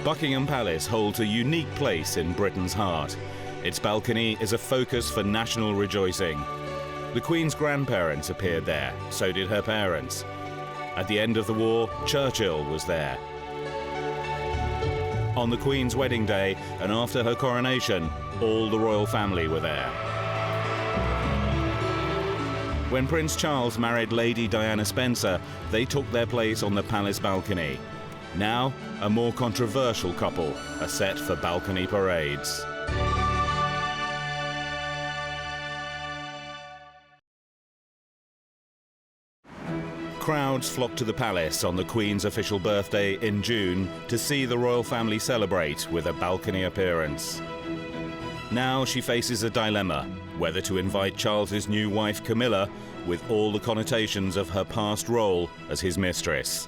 Buckingham Palace holds a unique place in Britain's heart. Its balcony is a focus for national rejoicing. The Queen's grandparents appeared there, so did her parents. At the end of the war, Churchill was there. On the Queen's wedding day and after her coronation, all the royal family were there. When Prince Charles married Lady Diana Spencer, they took their place on the palace balcony. Now, a more controversial couple are set for balcony parades. Crowds flocked to the palace on the Queen's official birthday in June to see the royal family celebrate with a balcony appearance. Now she faces a dilemma, whether to invite Charles's new wife Camilla, with all the connotations of her past role as his mistress.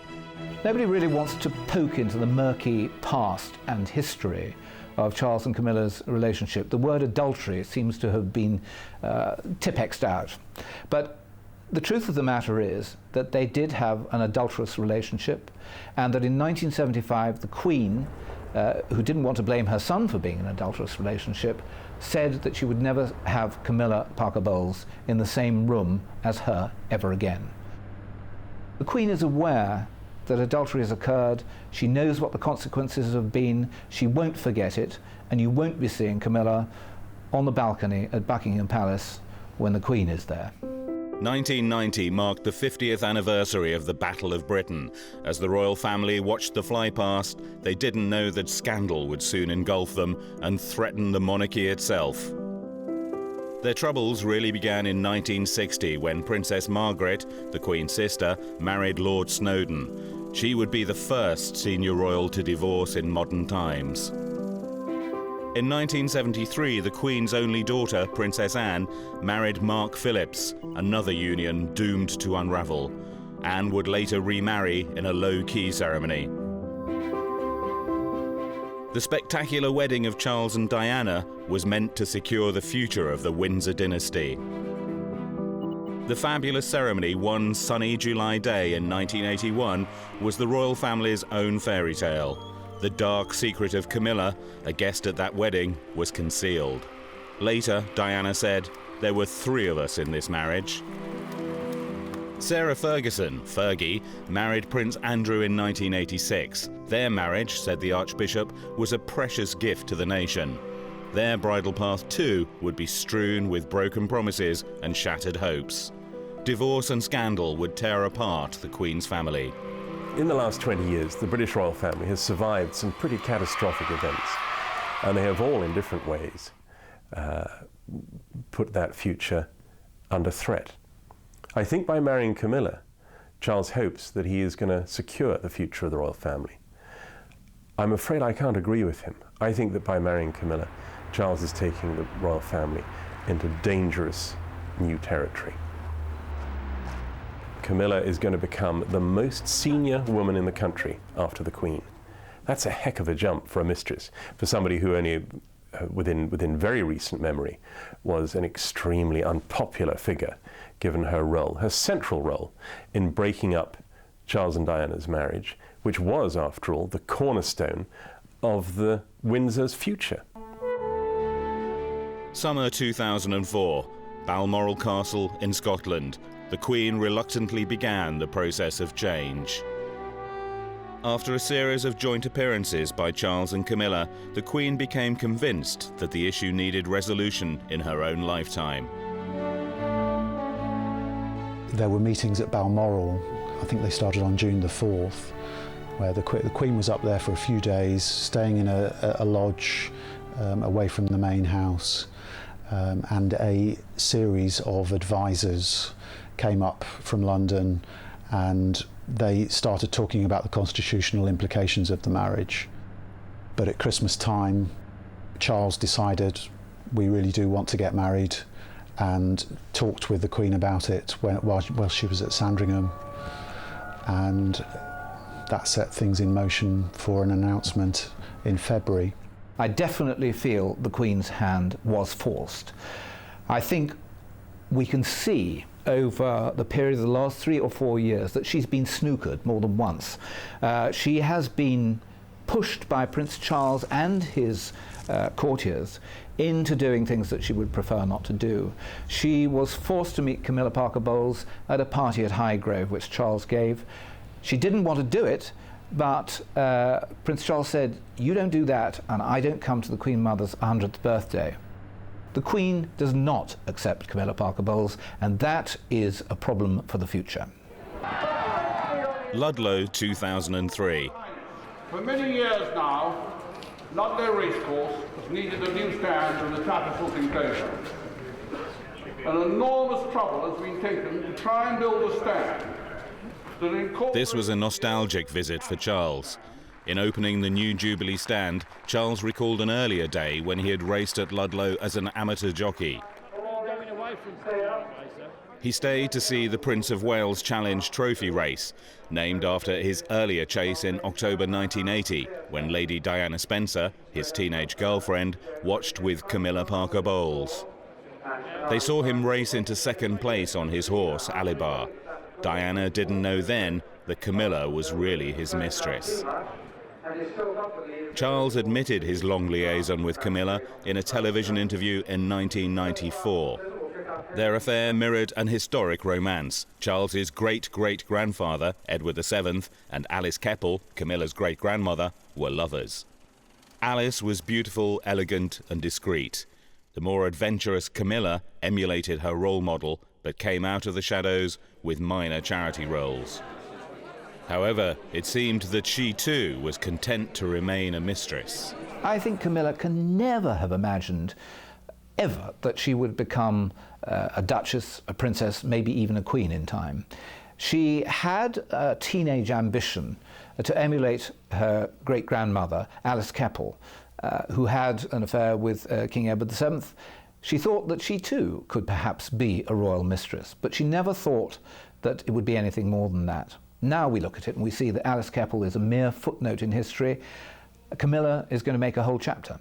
Nobody really wants to poke into the murky past and history of Charles and Camilla's relationship. The word adultery seems to have been Tipp-Ex'd out. But the truth of the matter is that they did have an adulterous relationship, and that in 1975 the Queen, who didn't want to blame her son for being in an adulterous relationship, said that she would never have Camilla Parker Bowles in the same room as her ever again. The Queen is aware that adultery has occurred. She knows what the consequences have been. She won't forget it, and you won't be seeing Camilla on the balcony at Buckingham Palace when the Queen is there. 1990 marked the 50th anniversary of the Battle of Britain. As the royal family watched the flypast, they didn't know that scandal would soon engulf them and threaten the monarchy itself. Their troubles really began in 1960 when Princess Margaret, the Queen's sister, married Lord Snowdon. She would be the first senior royal to divorce in modern times. In 1973, the Queen's only daughter, Princess Anne, married Mark Phillips, another union doomed to unravel. Anne would later remarry in a low-key ceremony. The spectacular wedding of Charles and Diana was meant to secure the future of the Windsor dynasty. The fabulous ceremony one sunny July day in 1981 was the royal family's own fairy tale. The dark secret of Camilla, a guest at that wedding, was concealed. Later, Diana said, "There were 3 of us in this marriage." Sarah Ferguson, Fergie, married Prince Andrew in 1986. Their marriage, said the Archbishop, was a precious gift to the nation. Their bridal path too would be strewn with broken promises and shattered hopes. Divorce and scandal would tear apart the Queen's family. In the last 20 years, the British royal family has survived some pretty catastrophic events, and they have all in different ways put that future under threat. I think by marrying Camilla, Charles hopes that he is going to secure the future of the royal family. I'm afraid I can't agree with him. I think that by marrying Camilla, Charles is taking the royal family into dangerous new territory. Camilla is going to become the most senior woman in the country after the Queen. That's a heck of a jump for a mistress, for somebody who only within very recent memory was an extremely unpopular figure, given her role, her central role in breaking up Charles and Diana's marriage, which was, after all, the cornerstone of the Windsor's future. Summer 2004, Balmoral Castle in Scotland. The Queen reluctantly began the process of change. After a series of joint appearances by Charles and Camilla, the Queen became convinced that the issue needed resolution in her own lifetime. There were meetings at Balmoral, I think they started on June the 4th, where the Queen was up there for a few days, staying in a lodge away from the main house, and a series of advisors came up from London, and they started talking about the constitutional implications of the marriage. But at Christmas time, Charles decided, we really do want to get married, and talked with the Queen about it while she was at Sandringham, and that set things in motion for an announcement in February. I definitely feel the Queen's hand was forced. I think we can see over the period of the last 3 or 4 years that she's been snookered more than once. She has been pushed by Prince Charles and his courtiers into doing things that she would prefer not to do. She was forced to meet Camilla Parker Bowles at a party at Highgrove, which Charles gave. She didn't want to do it, but Prince Charles said, "You don't do that, and I don't come to the Queen Mother's 100th birthday." The Queen does not accept Camilla Parker Bowles, and that is a problem for the future. Ludlow, 2003. For many years now, Ludlow Racecourse has needed a new stand in the Tattersalls enclosure. An enormous trouble has been taken to try and build a stand that incorporates... This was a nostalgic visit for Charles. In opening the new Jubilee stand, Charles recalled an earlier day when he had raced at Ludlow as an amateur jockey. He stayed to see the Prince of Wales Challenge Trophy race, named after his earlier chase in October 1980, when Lady Diana Spencer, his teenage girlfriend, watched with Camilla Parker Bowles. They saw him race into second place on his horse, Alibar. Diana didn't know then that Camilla was really his mistress. Charles admitted his long liaison with Camilla in a television interview in 1994. Their affair mirrored an historic romance. Charles's great-great-grandfather, Edward VII, and Alice Keppel, Camilla's great-grandmother, were lovers. Alice was beautiful, elegant, and discreet. The more adventurous Camilla emulated her role model, but came out of the shadows with minor charity roles. However, it seemed that she too was content to remain a mistress. I think Camilla can never have imagined ever that she would become a duchess, a princess, maybe even a queen in time. She had a teenage ambition to emulate her great-grandmother, Alice Keppel, who had an affair with King Edward VII. She thought that she too could perhaps be a royal mistress, but she never thought that it would be anything more than that. Now we look at it and we see that Alice Keppel is a mere footnote in history. Camilla is going to make a whole chapter.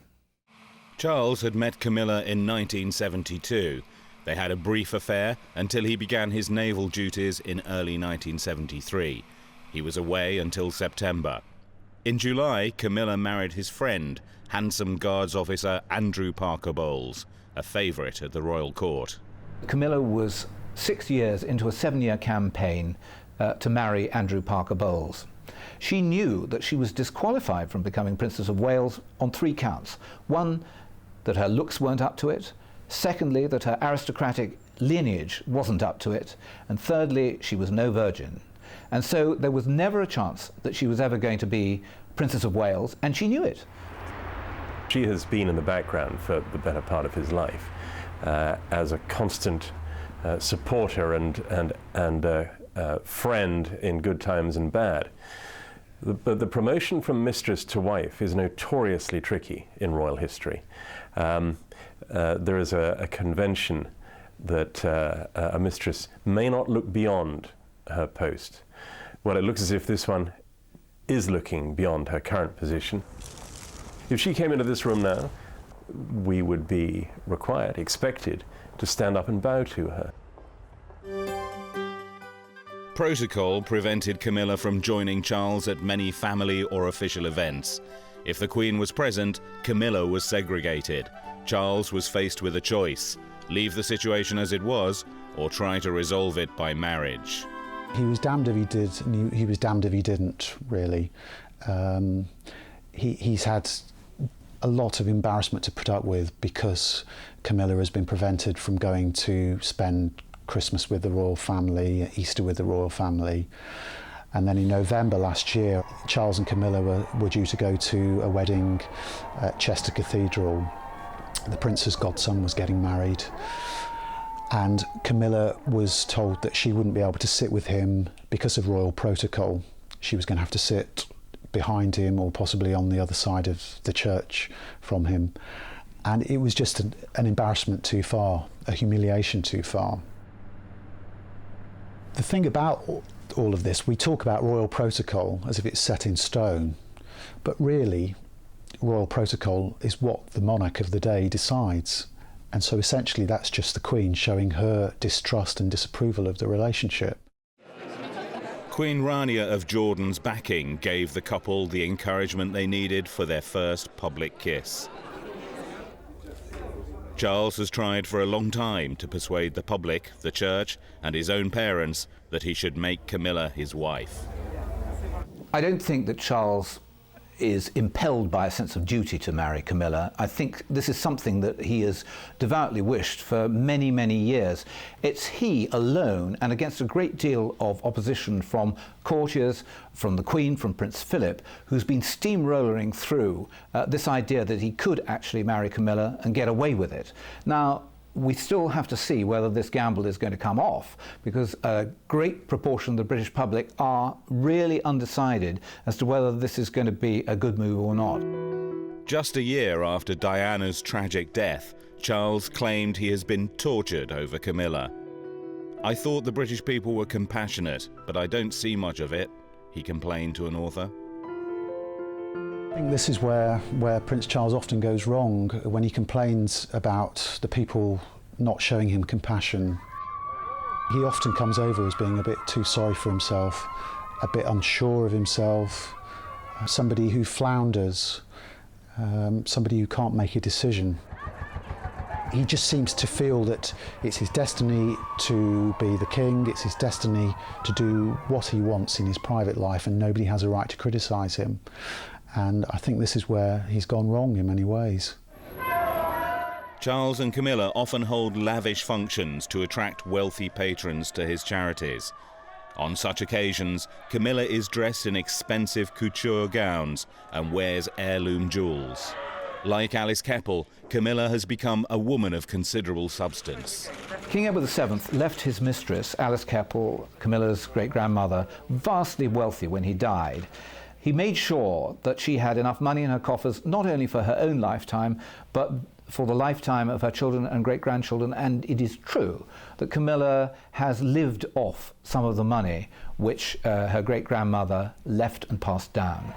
Charles had met Camilla in 1972. They had a brief affair until he began his naval duties in early 1973. He was away until September. In July, Camilla married his friend, handsome Guards officer Andrew Parker Bowles, a favourite at the royal court. Camilla was 6 years into a 7-year campaign to marry Andrew Parker Bowles. She knew that she was disqualified from becoming Princess of Wales on 3 counts. One, that her looks weren't up to it. Secondly, that her aristocratic lineage wasn't up to it. And thirdly, she was no virgin. And so there was never a chance that she was ever going to be Princess of Wales, and she knew it. She has been in the background for the better part of his life as a constant supporter and friend in good times and bad. The promotion from mistress to wife is notoriously tricky in royal history. There is a convention that a mistress may not look beyond her post. Well, it looks as if this one is looking beyond her current position. If she came into this room now, we would be required, expected, to stand up and bow to her. Protocol prevented Camilla from joining Charles at many family or official events. If the Queen was present, Camilla was segregated. Charles was faced with a choice: leave the situation as it was, or try to resolve it by marriage. He was damned if he did, and he was damned if he didn't, really. He's had a lot of embarrassment to put up with because Camilla has been prevented from going to spend Christmas with the royal family, Easter with the royal family. And then in November last year, Charles and Camilla were due to go to a wedding at Chester Cathedral. The Prince's godson was getting married, and Camilla was told that she wouldn't be able to sit with him because of royal protocol. She was going to have to sit behind him or possibly on the other side of the church from him. And it was just an embarrassment too far, a humiliation too far. The thing about all of this, we talk about royal protocol as if it's set in stone, but really royal protocol is what the monarch of the day decides. And so essentially that's just the Queen showing her distrust and disapproval of the relationship. Queen Rania of Jordan's backing gave the couple the encouragement they needed for their first public kiss. Charles has tried for a long time to persuade the public, the church, and his own parents that he should make Camilla his wife. I don't think that Charles is impelled by a sense of duty to marry Camilla. I think this is something that he has devoutly wished for many, many years. It's he alone, and against a great deal of opposition from courtiers, from the Queen, from Prince Philip, who's been steamrolling through this idea that he could actually marry Camilla and get away with it. Now, we still have to see whether this gamble is going to come off, because a great proportion of the British public are really undecided as to whether this is going to be a good move or not. Just a year after Diana's tragic death, Charles claimed he has been tortured over Camilla. "I thought the British people were compassionate, but I don't see much of it," he complained to an author. I think this is where Prince Charles often goes wrong, when he complains about the people not showing him compassion. He often comes over as being a bit too sorry for himself, a bit unsure of himself, somebody who flounders, somebody who can't make a decision. He just seems to feel that it's his destiny to be the king, it's his destiny to do what he wants in his private life, and nobody has a right to criticise him. And I think this is where he's gone wrong in many ways. Charles and Camilla often hold lavish functions to attract wealthy patrons to his charities. On such occasions, Camilla is dressed in expensive couture gowns and wears heirloom jewels. Like Alice Keppel, Camilla has become a woman of considerable substance. King Edward VII left his mistress, Alice Keppel, Camilla's great-grandmother, vastly wealthy when he died. He made sure that she had enough money in her coffers, not only for her own lifetime, but for the lifetime of her children and great-grandchildren. And it is true that Camilla has lived off some of the money which her great-grandmother left and passed down.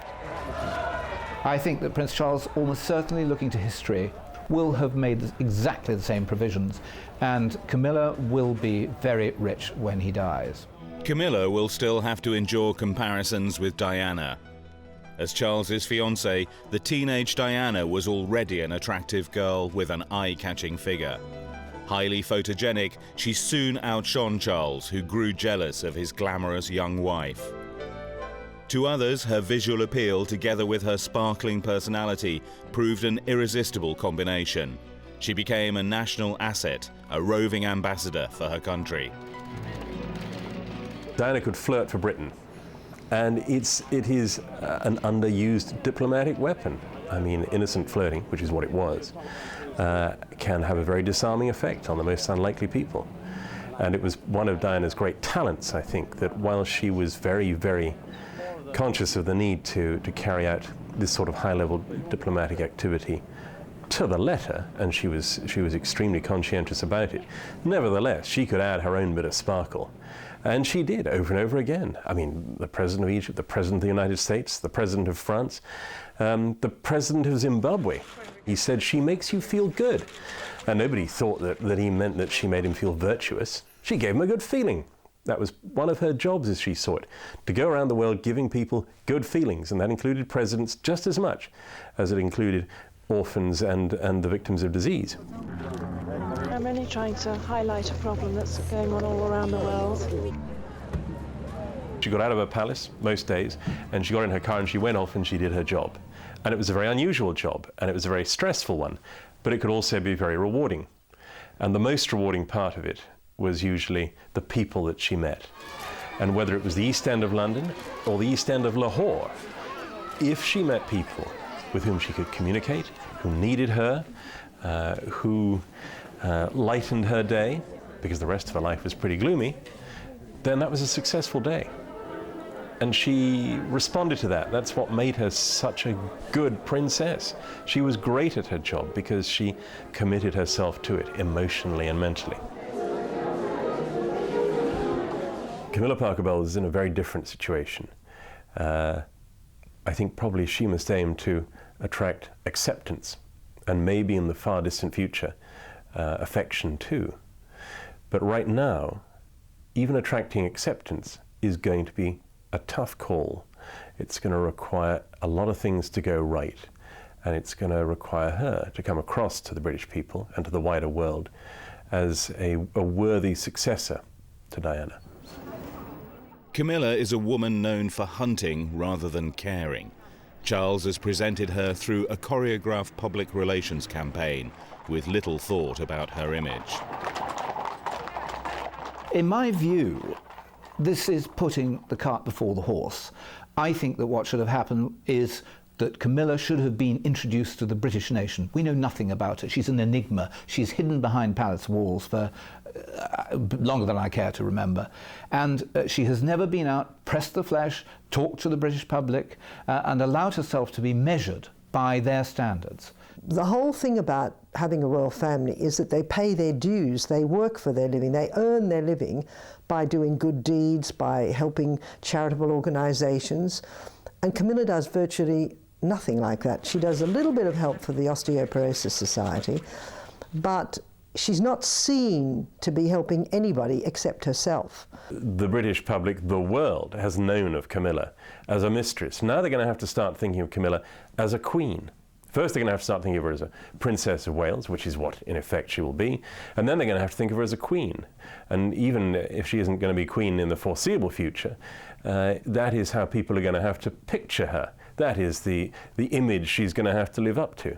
I think that Prince Charles, almost certainly looking to history, will have made exactly the same provisions, and Camilla will be very rich when he dies. Camilla will still have to endure comparisons with Diana. As Charles's fiancée, the teenage Diana was already an attractive girl with an eye-catching figure. Highly photogenic, she soon outshone Charles, who grew jealous of his glamorous young wife. To others, her visual appeal, together with her sparkling personality, proved an irresistible combination. She became a national asset, a roving ambassador for her country. Diana could flirt for Britain, and it is an underused diplomatic weapon. I mean, innocent flirting, which is what it was, can have a very disarming effect on the most unlikely people. And it was one of Diana's great talents, I think, that while she was very, very conscious of the need to carry out this sort of high-level diplomatic activity to the letter, and she was extremely conscientious about it, nevertheless, she could add her own bit of sparkle. And she did, over and over again. I mean, the President of Egypt, the President of the United States, the President of France, the President of Zimbabwe. He said, "She makes you feel good." And nobody thought that he meant that she made him feel virtuous. She gave him a good feeling. That was one of her jobs, as she saw it, to go around the world giving people good feelings, and that included presidents just as much as it included orphans and the victims of disease. I'm only trying to highlight a problem that's going on all around the world. She got out of her palace most days, and she got in her car and she went off and she did her job. And it was a very unusual job, and it was a very stressful one, but it could also be very rewarding. And the most rewarding part of it was usually the people that she met. And whether it was the East End of London or the East End of Lahore, if she met people with whom she could communicate, who needed her, who lightened her day, because the rest of her life was pretty gloomy, then that was a successful day. And she responded to that. That's what made her such a good princess. She was great at her job because she committed herself to it emotionally and mentally. Camilla Parker Bowles is in a very different situation. I think probably she must aim to attract acceptance, and maybe in the far distant future, affection too. But right now, even attracting acceptance is going to be a tough call. It's going to require a lot of things to go right, and it's going to require her to come across to the British people and to the wider world as a worthy successor to Diana. Camilla is a woman known for hunting rather than caring. Charles has presented her through a choreographed public relations campaign with little thought about her image. In my view, this is putting the cart before the horse. I think that what should have happened is that Camilla should have been introduced to the British nation. We know nothing about her. She's an enigma. She's hidden behind palace walls for longer than I care to remember. And she has never been out, pressed the flesh, talked to the British public, and allowed herself to be measured by their standards. The whole thing about having a royal family is that they pay their dues, they work for their living, they earn their living by doing good deeds, by helping charitable organisations. And Camilla does virtually nothing like that. She does a little bit of help for the Osteoporosis Society, but she's not seen to be helping anybody except herself. The British public, the world, has known of Camilla as a mistress. Now they're going to have to start thinking of Camilla as a queen. First, they're going to have to start thinking of her as a Princess of Wales, which is what, in effect, she will be. And then they're going to have to think of her as a queen. And even if she isn't going to be queen in the foreseeable future, that is how people are going to have to picture her. That is the image she's going to have to live up to.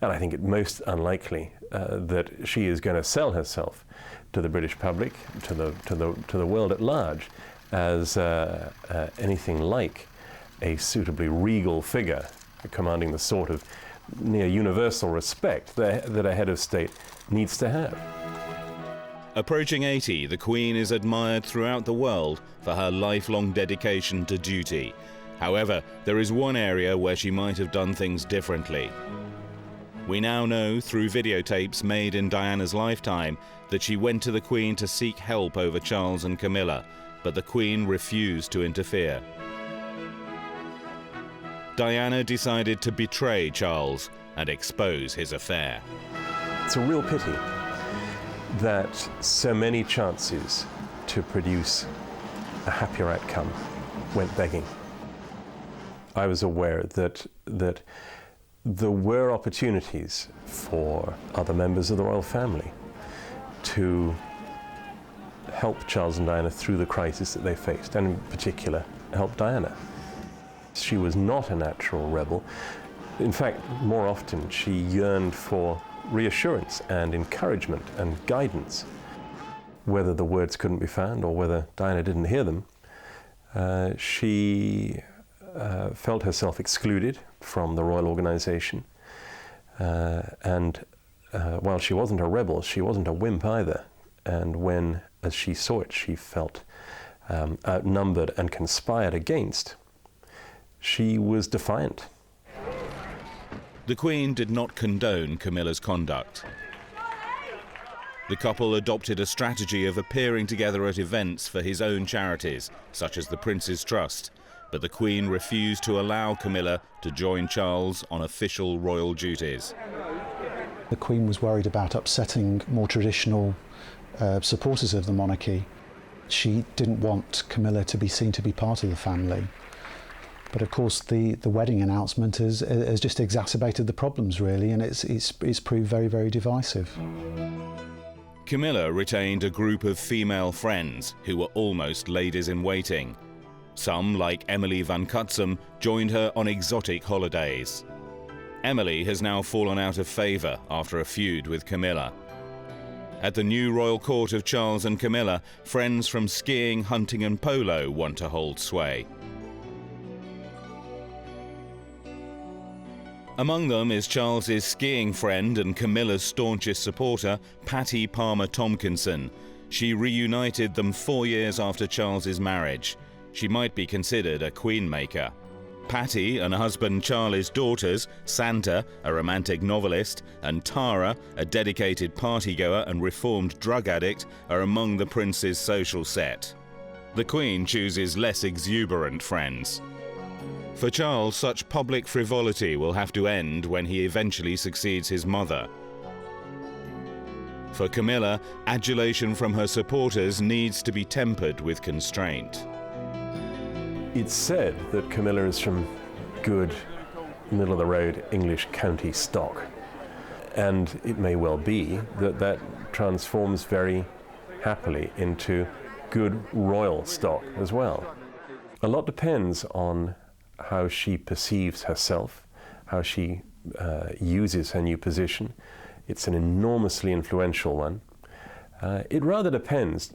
And I think it most unlikely that she is going to sell herself to the British public, to the world at large, as anything like a suitably regal figure commanding the sort of near universal respect that a head of state needs to have. Approaching 80, the Queen is admired throughout the world for her lifelong dedication to duty. However, there is one area where she might have done things differently. We now know, through videotapes made in Diana's lifetime, that she went to the Queen to seek help over Charles and Camilla, but the Queen refused to interfere. Diana decided to betray Charles and expose his affair. It's a real pity that so many chances to produce a happier outcome went begging. I was aware that there were opportunities for other members of the royal family to help Charles and Diana through the crisis that they faced, and in particular, help Diana. She was not a natural rebel. In fact, more often she yearned for reassurance and encouragement and guidance. Whether the words couldn't be found or whether Diana didn't hear them, she felt herself excluded from the royal organization. And while she wasn't a rebel, she wasn't a wimp either. And when, as she saw it, she felt outnumbered and conspired against, she was defiant. The Queen did not condone Camilla's conduct. The couple adopted a strategy of appearing together at events for his own charities, such as the Prince's Trust, but the Queen refused to allow Camilla to join Charles on official royal duties. The Queen was worried about upsetting more traditional supporters of the monarchy. She didn't want Camilla to be seen to be part of the family. But of course the wedding announcement has just exacerbated the problems, really, and it's proved very, very divisive. Camilla retained a group of female friends who were almost ladies-in-waiting. Some, like Emily van Cutsem, joined her on exotic holidays. Emily has now fallen out of favour after a feud with Camilla. At the new royal court of Charles and Camilla, friends from skiing, hunting and polo want to hold sway. Among them is Charles's skiing friend and Camilla's staunchest supporter, Patty Palmer Tompkinson. She reunited them 4 years after Charles's marriage. She might be considered a queen-maker. Patty and husband Charlie's daughters, Santa, a romantic novelist, and Tara, a dedicated partygoer and reformed drug addict, are among the prince's social set. The Queen chooses less exuberant friends. For Charles, such public frivolity will have to end when he eventually succeeds his mother. For Camilla, adulation from her supporters needs to be tempered with constraint. It's said that Camilla is from good, middle-of-the-road English county stock. And it may well be that that transforms very happily into good royal stock as well. A lot depends on how she perceives herself, how she uses her new position. It's an enormously influential one. It rather depends,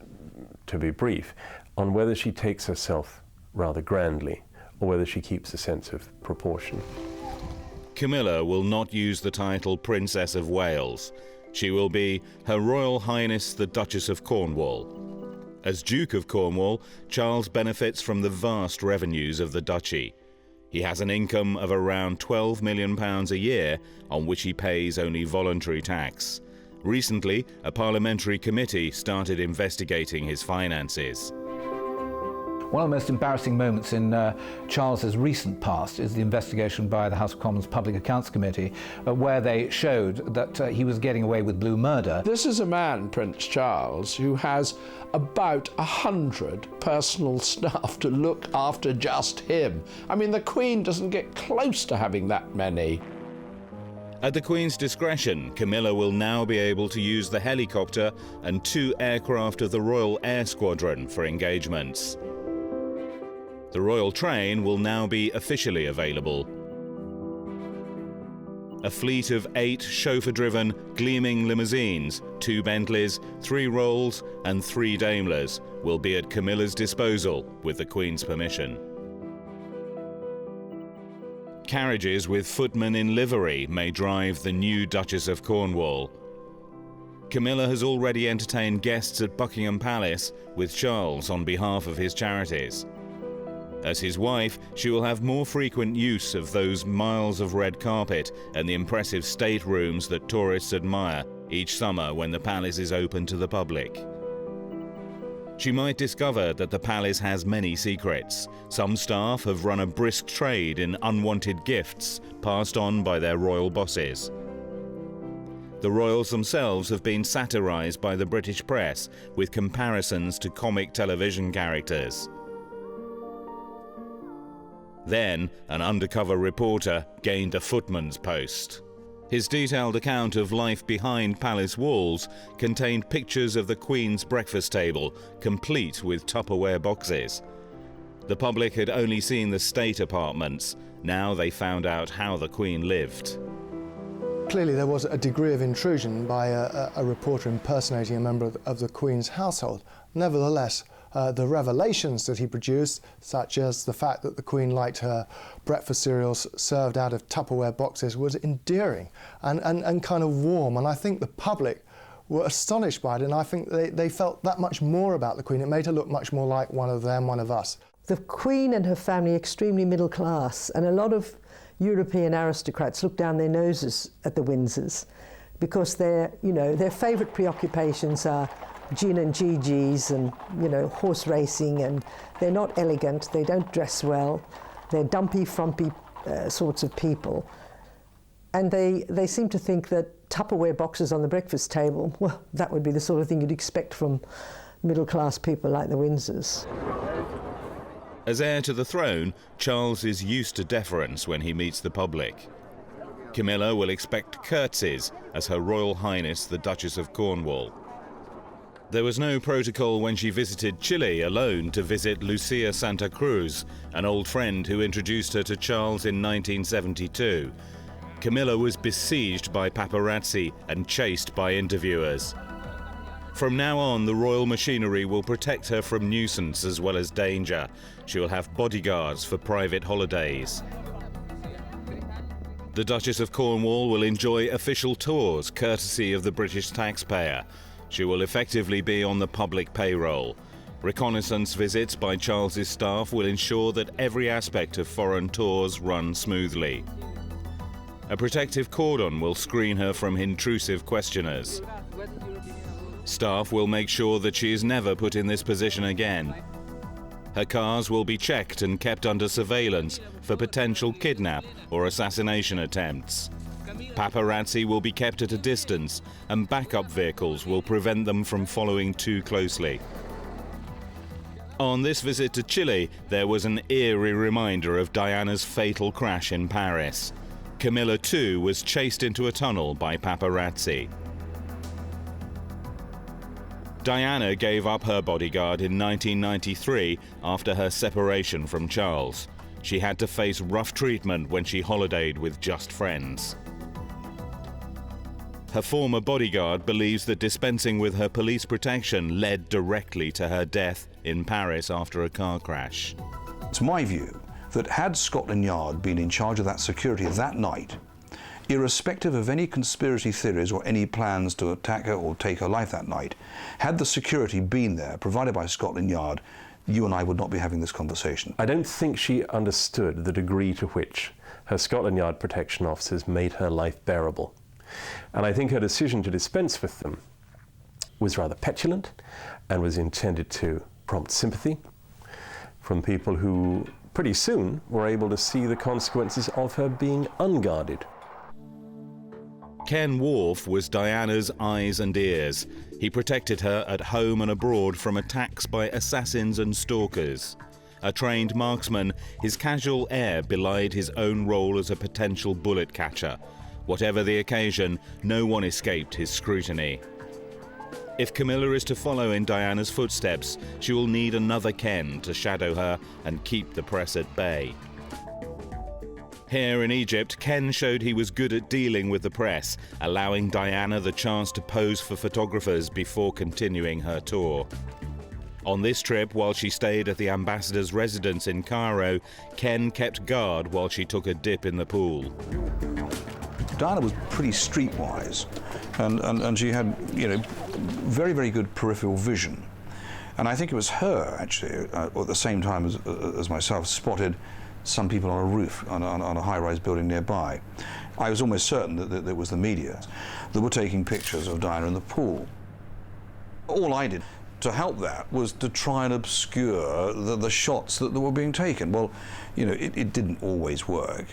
to be brief, on whether she takes herself rather grandly or whether she keeps a sense of proportion. Camilla will not use the title Princess of Wales. She will be Her Royal Highness the Duchess of Cornwall. As Duke of Cornwall, Charles benefits from the vast revenues of the duchy. He has an income of around £12 million a year, on which he pays only voluntary tax. Recently, a parliamentary committee started investigating his finances. One of the most embarrassing moments in Charles's recent past is the investigation by the House of Commons Public Accounts Committee, where they showed that he was getting away with blue murder. This is a man, Prince Charles, who has about 100 personal staff to look after just him. I mean, the Queen doesn't get close to having that many. At the Queen's discretion, Camilla will now be able to use the helicopter and 2 aircraft of the Royal Air Squadron for engagements. The royal train will now be officially available. A fleet of 8 chauffeur-driven, gleaming limousines, 2 Bentleys, 3 Rolls and 3 Daimlers will be at Camilla's disposal with the Queen's permission. Carriages with footmen in livery may drive the new Duchess of Cornwall. Camilla has already entertained guests at Buckingham Palace with Charles on behalf of his charities. As his wife, she will have more frequent use of those miles of red carpet and the impressive staterooms that tourists admire each summer when the palace is open to the public. She might discover that the palace has many secrets. Some staff have run a brisk trade in unwanted gifts passed on by their royal bosses. The royals themselves have been satirized by the British press with comparisons to comic television characters. Then, an undercover reporter gained a footman's post. His detailed account of life behind palace walls contained pictures of the Queen's breakfast table, complete with Tupperware boxes. The public had only seen the state apartments. Now they found out how the Queen lived. Clearly there was a degree of intrusion by a reporter impersonating a member of the Queen's household. Nevertheless, the revelations that he produced, such as the fact that the Queen liked her breakfast cereals served out of Tupperware boxes, was endearing and kind of warm. And I think the public were astonished by it, and I think they felt that much more about the Queen. It made her look much more like one of them, one of us. The Queen and her family are extremely middle class, and a lot of European aristocrats look down their noses at the Windsors because their favourite preoccupations are gin and GGs and, horse racing, and they're not elegant, they don't dress well, they're dumpy, frumpy sorts of people. And they seem to think that Tupperware boxes on the breakfast table, well, that would be the sort of thing you'd expect from middle-class people like the Windsors. As heir to the throne, Charles is used to deference when he meets the public. Camilla will expect curtsies as Her Royal Highness the Duchess of Cornwall. There was no protocol when she visited Chile alone to visit Lucia Santa Cruz, an old friend who introduced her to Charles in 1972. Camilla was besieged by paparazzi and chased by interviewers. From now on, the royal machinery will protect her from nuisance as well as danger. She will have bodyguards for private holidays. The Duchess of Cornwall will enjoy official tours courtesy of the British taxpayer. She will effectively be on the public payroll. Reconnaissance visits by Charles's staff will ensure that every aspect of foreign tours run smoothly. A protective cordon will screen her from intrusive questioners. Staff will make sure that she is never put in this position again. Her cars will be checked and kept under surveillance for potential kidnap or assassination attempts. Paparazzi will be kept at a distance, and backup vehicles will prevent them from following too closely. On this visit to Chile, there was an eerie reminder of Diana's fatal crash in Paris. Camilla too was chased into a tunnel by paparazzi. Diana gave up her bodyguard in 1993 after her separation from Charles. She had to face rough treatment when she holidayed with just friends. Her former bodyguard believes that dispensing with her police protection led directly to her death in Paris after a car crash. It's my view that had Scotland Yard been in charge of that security that night, irrespective of any conspiracy theories or any plans to attack her or take her life that night, had the security been there, provided by Scotland Yard, you and I would not be having this conversation. I don't think she understood the degree to which her Scotland Yard protection officers made her life bearable. And I think her decision to dispense with them was rather petulant and was intended to prompt sympathy from people who pretty soon were able to see the consequences of her being unguarded. Ken Worf was Diana's eyes and ears. He protected her at home and abroad from attacks by assassins and stalkers. A trained marksman, his casual air belied his own role as a potential bullet catcher. Whatever the occasion, no one escaped his scrutiny. If Camilla is to follow in Diana's footsteps, she will need another Ken to shadow her and keep the press at bay. Here in Egypt, Ken showed he was good at dealing with the press, allowing Diana the chance to pose for photographers before continuing her tour. On this trip, while she stayed at the ambassador's residence in Cairo, Ken kept guard while she took a dip in the pool. Diana was pretty streetwise, and she had, very, very good peripheral vision. And I think it was her, actually, at the same time as myself, spotted some people on a roof on a high-rise building nearby. I was almost certain that it was the media that were taking pictures of Diana in the pool. All I did to help that was to try and obscure the shots that were being taken. Well, it didn't always work.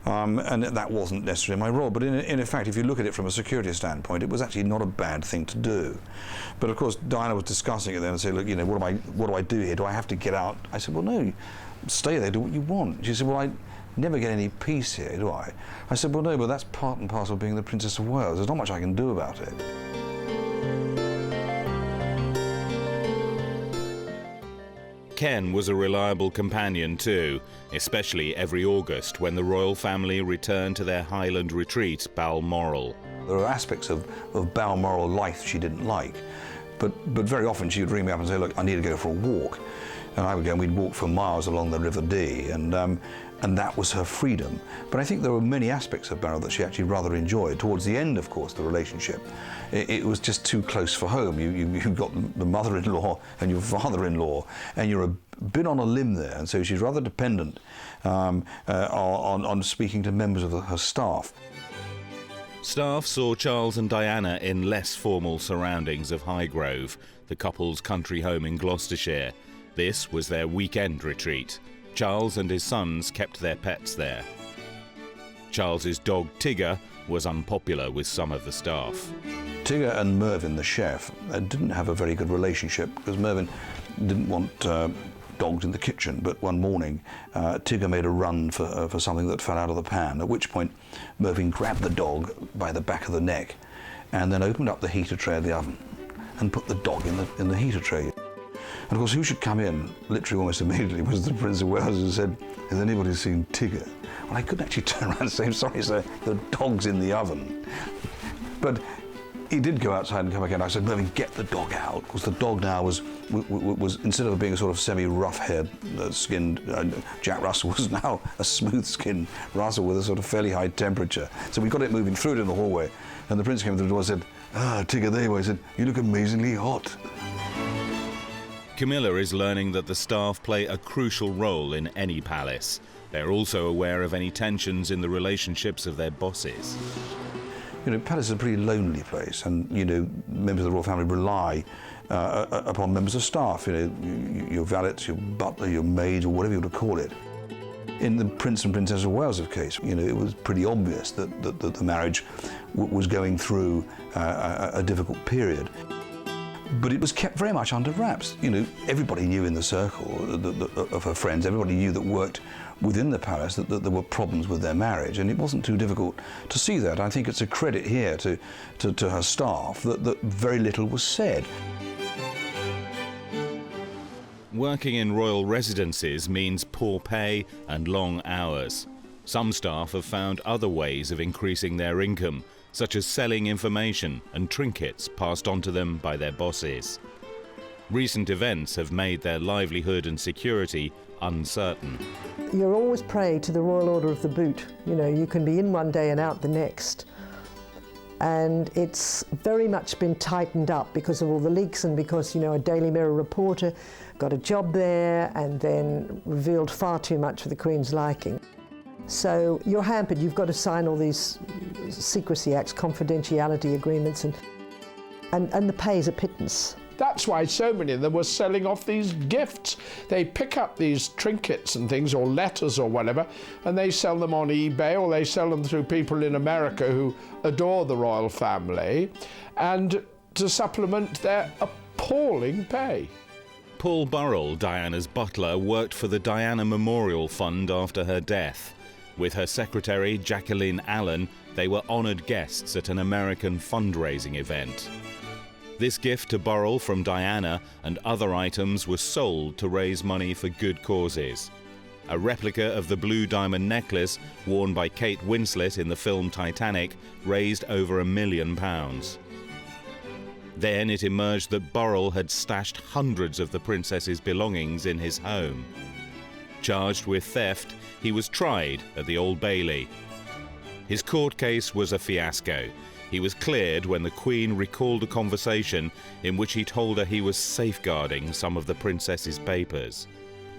And that wasn't necessarily my role, but in fact, if you look at it from a security standpoint, it was actually not a bad thing to do. But of course, Diana was discussing it then and said, look, what do I do here? Do I have to get out? I said, well, no, stay there, do what you want. She said, well, I never get any peace here, do I? I said, well, no, but that's part and parcel of being the Princess of Wales. There's not much I can do about it. Ken was a reliable companion too, especially every August when the royal family returned to their Highland retreat, Balmoral. There are aspects of Balmoral life she didn't like, but very often she would ring me up and say, look, I need to go for a walk. And I would go and we'd walk for miles along the River Dee, and that was her freedom. But I think there were many aspects of Balmoral that she actually rather enjoyed. Towards the end, of course, the relationship, it was just too close for home. You've got the mother-in-law and your father-in-law, and you're a bit on a limb there, and so she's rather dependent on speaking to members of her staff. Staff saw Charles and Diana in less formal surroundings of Highgrove, the couple's country home in Gloucestershire. This was their weekend retreat. Charles and his sons kept their pets there. Charles's dog Tigger was unpopular with some of the staff. Tigger and Mervyn, the chef, didn't have a very good relationship because Mervyn didn't want dogs in the kitchen, but one morning Tigger made a run for something that fell out of the pan, at which point Mervyn grabbed the dog by the back of the neck and then opened up the heater tray of the oven and put the dog in the heater tray. And of course, who should come in, literally almost immediately, was the Prince of Wales, who said, has anybody seen Tigger? Well, I couldn't actually turn around and say, sorry, sir, the dog's in the oven. But he did go outside and come again. I said, Mervyn, get the dog out, because the dog now was instead of being a sort of semi-rough-haired skinned Jack Russell, was now a smooth-skinned Russell with a sort of fairly high temperature. So we got it moving through it in the hallway, and the Prince came through the door and said, Tigger, there you are. He said, you look amazingly hot. Camilla is learning that the staff play a crucial role in any palace. They're also aware of any tensions in the relationships of their bosses. Palace is a pretty lonely place, and members of the royal family rely upon members of staff. Your valets, your butler, your maids, or whatever you want to call it. In the Prince and Princess of Wales' case, it was pretty obvious that the marriage was going through a difficult period. But it was kept very much under wraps. You know, everybody knew in the circle of her friends, everybody knew that worked within the palace that there were problems with their marriage, and it wasn't too difficult to see that. I think it's a credit here to her staff that very little was said. Working in royal residences means poor pay and long hours. Some staff have found other ways of increasing their income, such as selling information and trinkets passed on to them by their bosses. Recent events have made their livelihood and security uncertain. You're always prey to the royal order of the boot. You know, you can be in one day and out the next. And it's very much been tightened up because of all the leaks and because, you know, a Daily Mirror reporter got a job there and then revealed far too much for the Queen's liking. So you're hampered. You've got to sign all these secrecy acts, confidentiality agreements, and the pay is a pittance. That's why so many of them were selling off these gifts. They pick up these trinkets and things, or letters or whatever, and they sell them on eBay, or they sell them through people in America who adore the royal family, and to supplement their appalling pay. Paul Burrell, Diana's butler, worked for the Diana Memorial Fund after her death. With her secretary, Jacqueline Allen, they were honoured guests at an American fundraising event. This gift to Burrell from Diana and other items was sold to raise money for good causes. A replica of the blue diamond necklace worn by Kate Winslet in the film Titanic raised over £1 million. Then it emerged that Burrell had stashed hundreds of the princess's belongings in his home. Charged with theft, he was tried at the Old Bailey. His court case was a fiasco. He was cleared when the Queen recalled a conversation in which he told her he was safeguarding some of the princess's papers.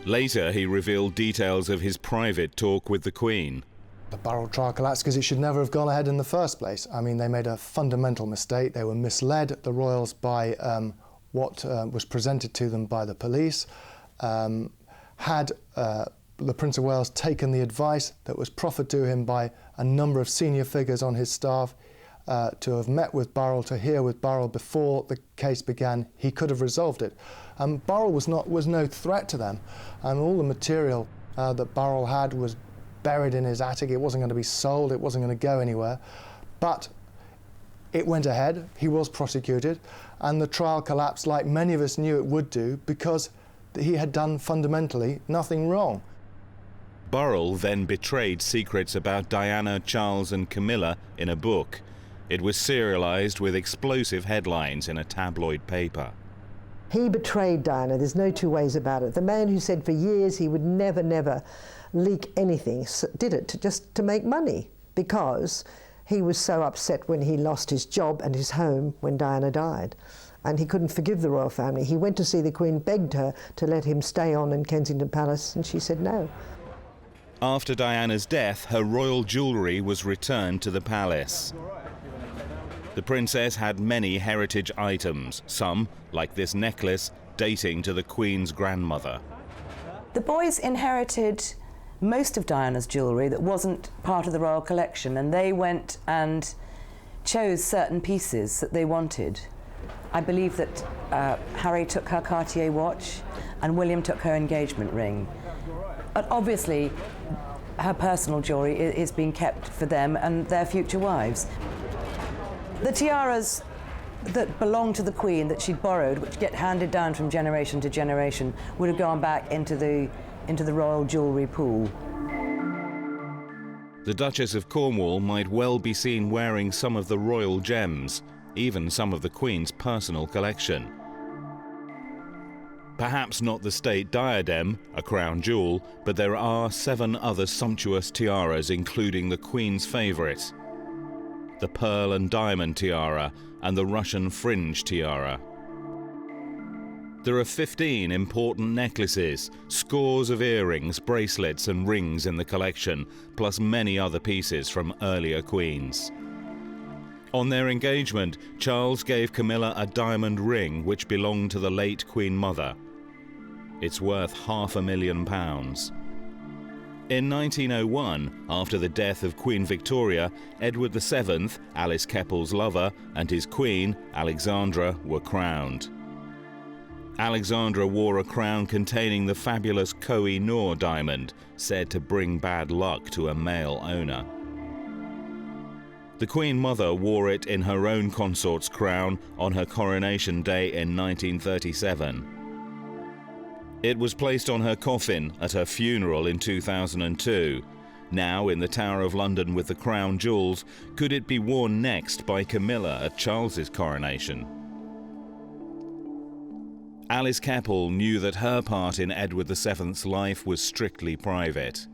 Later, he revealed details of his private talk with the Queen. The Burrell trial collapsed because it should never have gone ahead in the first place. I mean, they made a fundamental mistake. They were misled, the royals, by what was presented to them by the police. Had the Prince of Wales taken the advice that was proffered to him by a number of senior figures on his staff, to have met with Burrell, to hear with Burrell before the case began, he could have resolved it. Burrell was no threat to them, and all the material that Burrell had was buried in his attic. It wasn't going to be sold, it wasn't going to go anywhere, but it went ahead. He was prosecuted, and the trial collapsed like many of us knew it would do, because he had done fundamentally nothing wrong. Burrell then betrayed secrets about Diana, Charles and Camilla in a book. It was serialised with explosive headlines in a tabloid paper. He betrayed Diana, there's no two ways about it. The man who said for years he would never leak anything did it just to make money, because he was so upset when he lost his job and his home when Diana died. And he couldn't forgive the royal family. He went to see the Queen, begged her to let him stay on in Kensington Palace, and she said no. After Diana's death, her royal jewellery was returned to the palace. The princess had many heritage items, some, like this necklace, dating to the Queen's grandmother. The boys inherited most of Diana's jewellery that wasn't part of the royal collection, and they went and chose certain pieces that they wanted. I believe that Harry took her Cartier watch and William took her engagement ring. But obviously, her personal jewellery is being kept for them and their future wives. The tiaras that belonged to the Queen that she'd borrowed, which get handed down from generation to generation, would have gone back into the royal jewellery pool. The Duchess of Cornwall might well be seen wearing some of the royal gems, even some of the Queen's personal collection. Perhaps not the state diadem, a crown jewel, but there are 7 other sumptuous tiaras, including the Queen's favourite, the pearl and diamond tiara and the Russian fringe tiara. There are 15 important necklaces, scores of earrings, bracelets and rings in the collection, plus many other pieces from earlier queens. On their engagement, Charles gave Camilla a diamond ring which belonged to the late Queen Mother. It's worth £500,000. In 1901, after the death of Queen Victoria, Edward VII, Alice Keppel's lover, and his queen, Alexandra, were crowned. Alexandra wore a crown containing the fabulous Koh-i-Noor diamond, said to bring bad luck to a male owner. The Queen Mother wore it in her own consort's crown on her coronation day in 1937. It was placed on her coffin at her funeral in 2002. Now in the Tower of London with the crown jewels, could it be worn next by Camilla at Charles's coronation? Alice Keppel knew that her part in Edward VII's life was strictly private.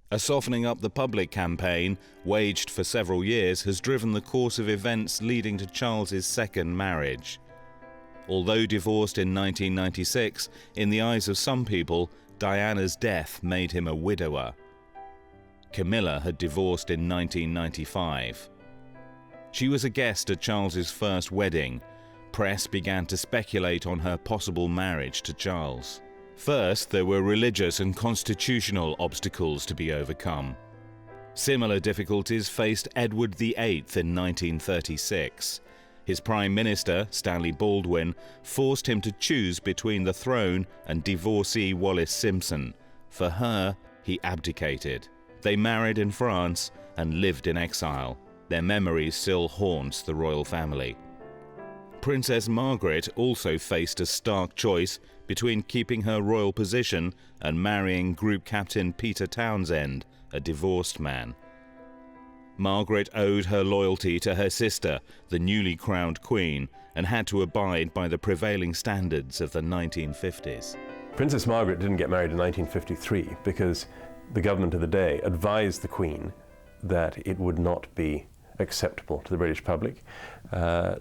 A softening up the public campaign, waged for several years, has driven the course of events leading to Charles's second marriage. Although divorced in 1996, in the eyes of some people, Diana's death made him a widower. Camilla had divorced in 1995. She was a guest at Charles's first wedding. Press began to speculate on her possible marriage to Charles. First, there were religious and constitutional obstacles to be overcome. Similar difficulties faced Edward VIII in 1936. His Prime Minister, Stanley Baldwin, forced him to choose between the throne and divorcee Wallis Simpson. For her, he abdicated. They married in France and lived in exile. Their memory still haunts the royal family. Princess Margaret also faced a stark choice between keeping her royal position and marrying Group Captain Peter Townsend, a divorced man. Margaret owed her loyalty to her sister, the newly crowned Queen, and had to abide by the prevailing standards of the 1950s. Princess Margaret didn't get married in 1953 because the government of the day advised the Queen that it would not be acceptable to the British public,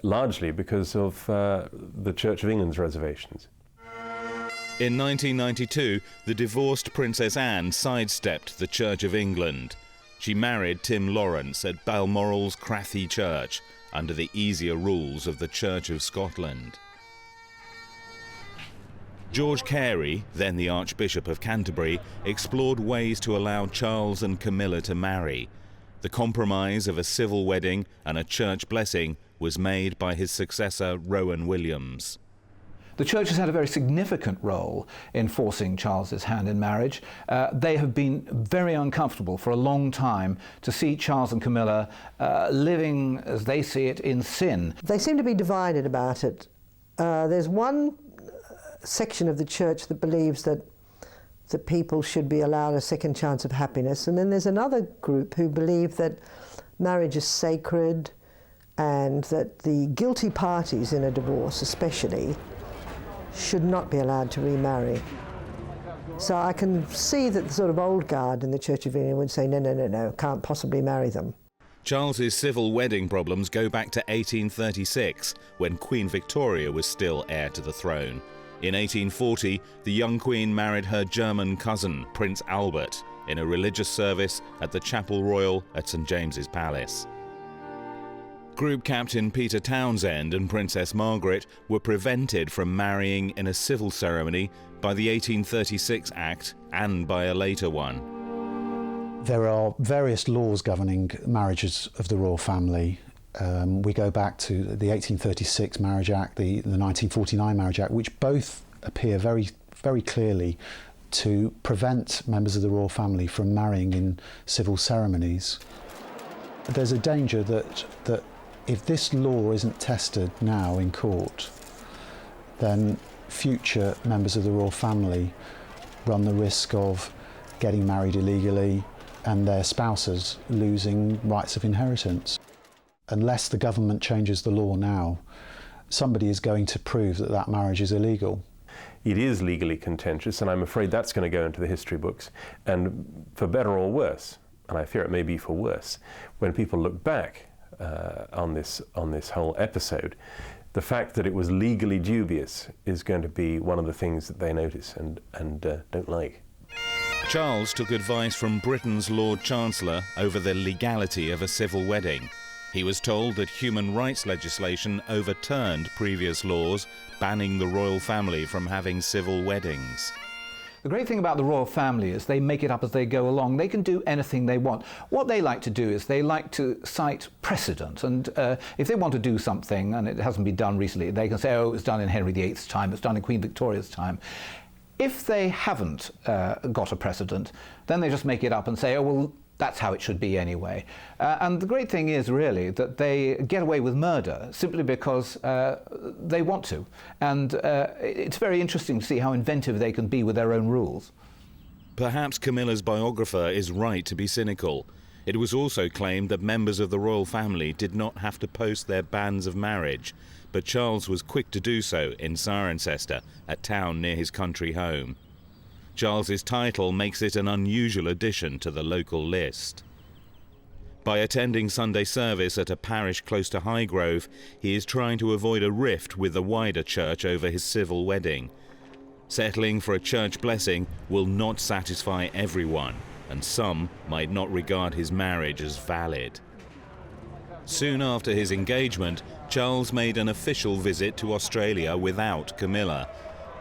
largely because of the Church of England's reservations. In 1992, the divorced Princess Anne sidestepped the Church of England. She married Tim Lawrence at Balmoral's Crathy Church under the easier rules of the Church of Scotland. George Carey, then the Archbishop of Canterbury, explored ways to allow Charles and Camilla to marry. The compromise of a civil wedding and a church blessing was made by his successor, Rowan Williams. The Church has had a very significant role in forcing Charles's hand in marriage. They have been very uncomfortable for a long time to see Charles and Camilla living, as they see it, in sin. They seem to be divided about it. There's one section of the Church that believes that people should be allowed a second chance of happiness, and then there's another group who believe that marriage is sacred and that the guilty parties in a divorce especially should not be allowed to remarry. So I can see that the sort of old guard in the Church of England would say, no, can't possibly marry them. Charles's civil wedding problems go back to 1836, when Queen Victoria was still heir to the throne. In 1840, the young Queen married her German cousin, Prince Albert, in a religious service at the Chapel Royal at St James's Palace. Group Captain Peter Townsend and Princess Margaret were prevented from marrying in a civil ceremony by the 1836 Act and by a later one. There are various laws governing marriages of the royal family. We go back to the 1836 Marriage Act, the 1949 Marriage Act, which both appear very, very clearly to prevent members of the royal family from marrying in civil ceremonies. There's a danger that if this law isn't tested now in court, then future members of the royal family run the risk of getting married illegally and their spouses losing rights of inheritance. Unless the government changes the law now, somebody is going to prove that that marriage is illegal. It is legally contentious, and I'm afraid that's going to go into the history books. And for better or worse, and I fear it may be for worse, when people look back on this whole episode, the fact that it was legally dubious is going to be one of the things that they notice and don't like. Charles took advice from Britain's Lord Chancellor over the legality of a civil wedding. He was told that human rights legislation overturned previous laws banning the royal family from having civil weddings. The great thing about the royal family is they make it up as they go along. They can do anything they want. What they like to do is they like to cite precedent, and if they want to do something and it hasn't been done recently, they can say, oh, it was done in Henry VIII's time, it's done in Queen Victoria's time. If they haven't got a precedent, then they just make it up and say, oh, well, that's how it should be anyway. And the great thing is, really, that they get away with murder simply because they want to. And it's very interesting to see how inventive they can be with their own rules. Perhaps Camilla's biographer is right to be cynical. It was also claimed that members of the royal family did not have to post their banns of marriage, but Charles was quick to do so in Cirencester, a town near his country home. Charles's title makes it an unusual addition to the local list. By attending Sunday service at a parish close to Highgrove, he is trying to avoid a rift with the wider church over his civil wedding. Settling for a church blessing will not satisfy everyone, and some might not regard his marriage as valid. Soon after his engagement, Charles made an official visit to Australia without Camilla.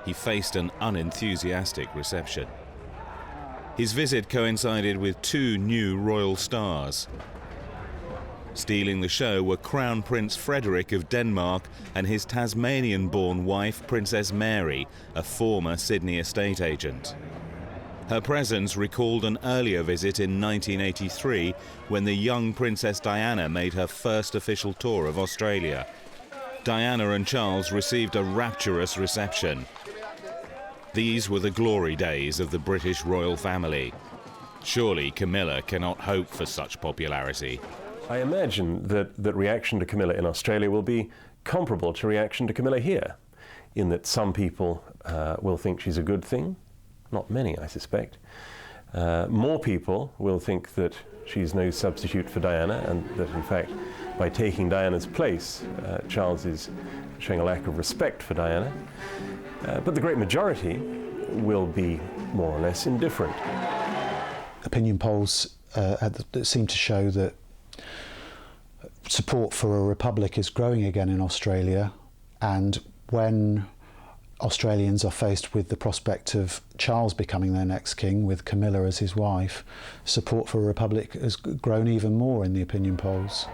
He faced an unenthusiastic reception. His visit coincided with two new royal stars. Stealing the show were Crown Prince Frederick of Denmark and his Tasmanian-born wife, Princess Mary, a former Sydney estate agent. Her presence recalled an earlier visit in 1983 when the young Princess Diana made her first official tour of Australia. Diana and Charles received a rapturous reception. These were the glory days of the British royal family. Surely Camilla cannot hope for such popularity. I imagine that reaction to Camilla in Australia will be comparable to reaction to Camilla here, in that some people will think she's a good thing. Not many, I suspect. More people will think that she's no substitute for Diana, and that in fact, by taking Diana's place, Charles is showing a lack of respect for Diana. But the great majority will be more or less indifferent. Opinion polls seem to show that support for a republic is growing again in Australia, and when Australians are faced with the prospect of Charles becoming their next king, with Camilla as his wife, support for a republic has grown even more in the opinion polls.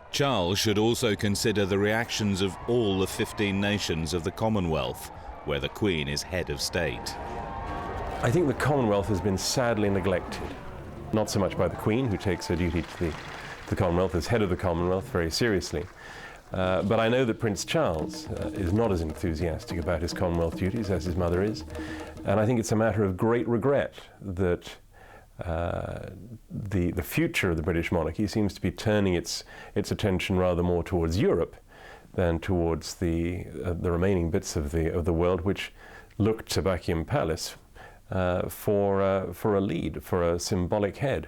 Charles should also consider the reactions of all the 15 nations of the Commonwealth, where the Queen is head of state. I think the Commonwealth has been sadly neglected, not so much by the Queen, who takes her duty to the Commonwealth as head of the Commonwealth very seriously, but I know that Prince Charles is not as enthusiastic about his Commonwealth duties as his mother is, and I think it's a matter of great regret that the future of the British monarchy seems to be turning its attention rather more towards Europe than towards the remaining bits of the world which look to Buckingham Palace for a lead, for a symbolic head.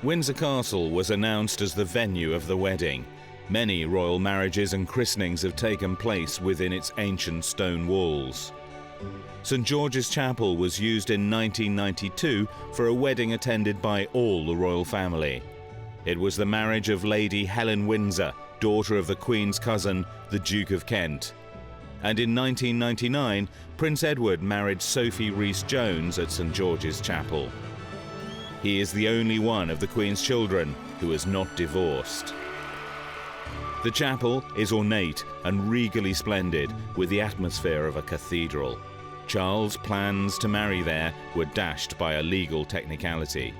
Windsor Castle was announced as the venue of the wedding. Many royal marriages and christenings have taken place within its ancient stone walls. St George's Chapel was used in 1992 for a wedding attended by all the royal family. It was the marriage of Lady Helen Windsor, daughter of the Queen's cousin, the Duke of Kent. And in 1999, Prince Edward married Sophie Rhys-Jones at St George's Chapel. He is the only one of the Queen's children who is not divorced. The chapel is ornate and regally splendid, with the atmosphere of a cathedral. Charles' plans to marry there were dashed by a legal technicality.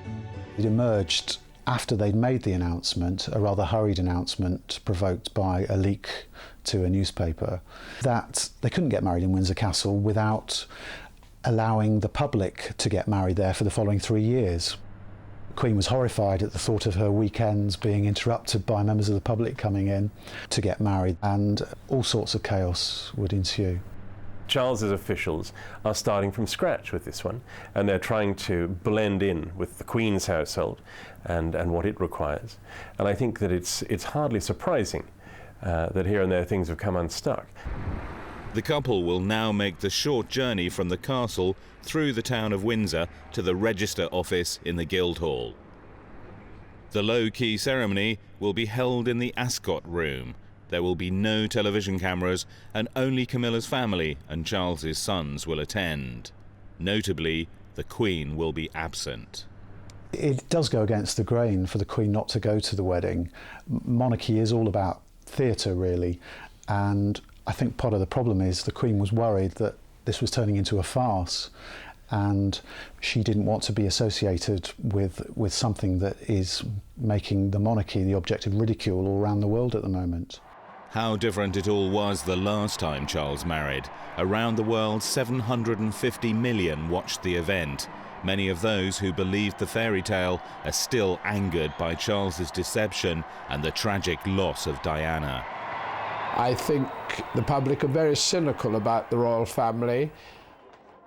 It emerged after they'd made the announcement, a rather hurried announcement provoked by a leak to a newspaper, that they couldn't get married in Windsor Castle without allowing the public to get married there for the following 3 years. The Queen was horrified at the thought of her weekends being interrupted by members of the public coming in to get married, and all sorts of chaos would ensue. Charles's officials are starting from scratch with this one, and they're trying to blend in with the Queen's household and what it requires. And I think that it's hardly surprising that here and there things have come unstuck. The couple will now make the short journey from the castle through the town of Windsor to the Register Office in the Guildhall. The low-key ceremony will be held in the Ascot Room, There will be no television cameras, and only Camilla's family and Charles's sons will attend. Notably, the Queen will be absent. It does go against the grain for the Queen not to go to the wedding. Monarchy is all about theatre, really, and I think part of the problem is the Queen was worried that this was turning into a farce, and she didn't want to be associated with something that is making the monarchy the object of ridicule all around the world at the moment. How different it all was the last time Charles married. Around the world, 750 million watched the event. Many of those who believed the fairy tale are still angered by Charles's deception and the tragic loss of Diana. I think the public are very cynical about the royal family.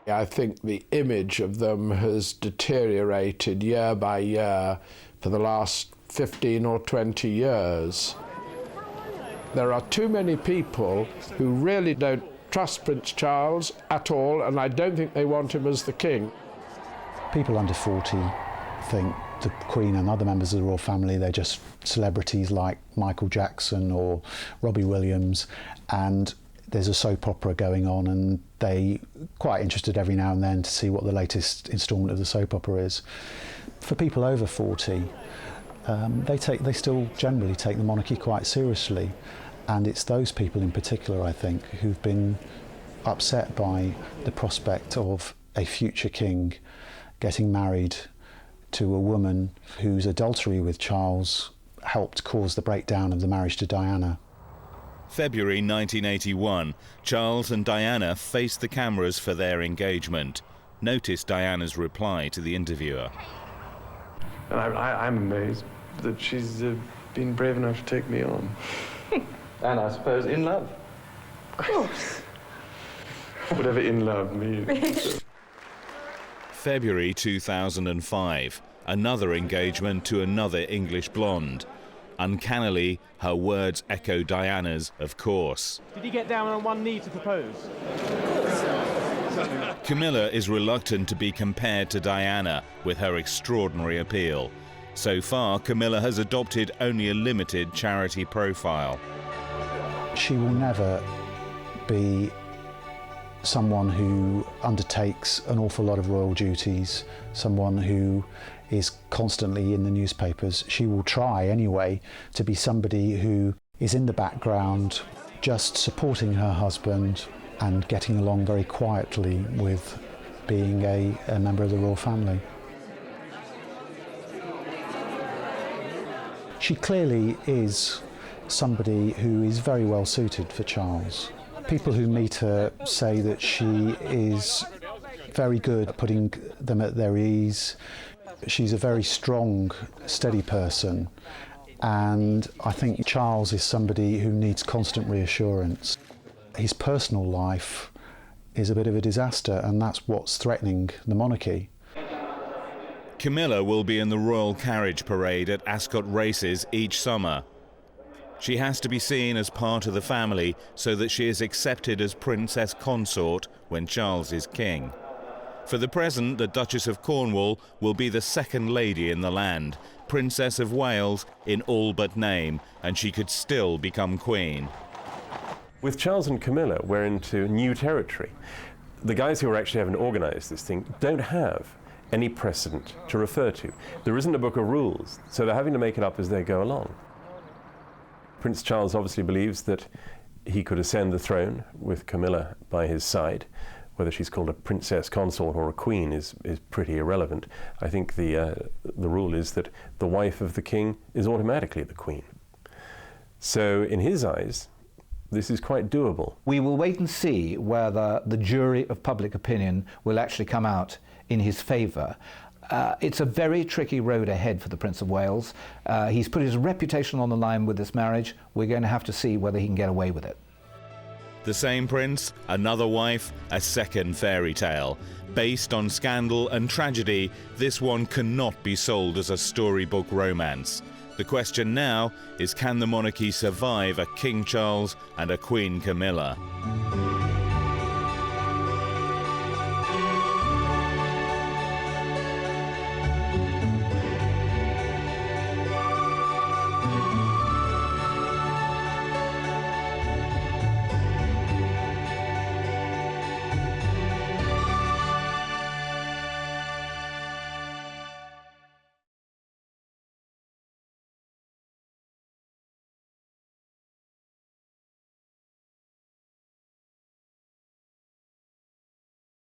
I think the image of them has deteriorated year by year for the last 15 or 20 years. There are too many people who really don't trust Prince Charles at all, and I don't think they want him as the king. People under 40 think the Queen and other members of the royal family, they're just celebrities like Michael Jackson or Robbie Williams, and there's a soap opera going on, and they're quite interested every now and then to see what the latest instalment of the soap opera is. For people over 40, they still generally take the monarchy quite seriously, and it's those people in particular, I think, who've been upset by the prospect of a future king getting married to a woman whose adultery with Charles helped cause the breakdown of the marriage to Diana. February 1981, Charles and Diana faced the cameras for their engagement. Notice Diana's reply to the interviewer. I'm amazed that she's been brave enough to take me on. And I suppose in love. Of course. Whatever in love means. February 2005, another engagement to another English blonde. Uncannily, her words echo Diana's, of course. Did he get down on one knee to propose? Camilla is reluctant to be compared to Diana with her extraordinary appeal. So far, Camilla has adopted only a limited charity profile. She will never be someone who undertakes an awful lot of royal duties, someone who is constantly in the newspapers. She will try anyway to be somebody who is in the background, just supporting her husband and getting along very quietly with being a member of the royal family. She clearly is somebody who is very well suited for Charles. People who meet her say that she is very good at putting them at their ease. She's a very strong, steady person, and I think Charles is somebody who needs constant reassurance. His personal life is a bit of a disaster, and that's what's threatening the monarchy. Camilla will be in the royal carriage parade at Ascot races each summer. She has to be seen as part of the family so that she is accepted as princess consort when Charles is king. For the present, the Duchess of Cornwall will be the second lady in the land, Princess of Wales in all but name, and she could still become queen. With Charles and Camilla, we're into new territory. The guys who are actually having organised this thing don't have any precedent to refer to. There isn't a book of rules, so they're having to make it up as they go along. Prince Charles obviously believes that he could ascend the throne with Camilla by his side. Whether she's called a princess consort or a queen is pretty irrelevant. I think the rule is that the wife of the king is automatically the queen. So in his eyes, this is quite doable. We will wait and see whether the jury of public opinion will actually come out in his favour. It's a very tricky road ahead for the Prince of Wales. He's put his reputation on the line with this marriage. We're going to have to see whether he can get away with it. The same prince, another wife, a second fairy tale. Based on scandal and tragedy, this one cannot be sold as a storybook romance. The question now is, can the monarchy survive a King Charles and a Queen Camilla?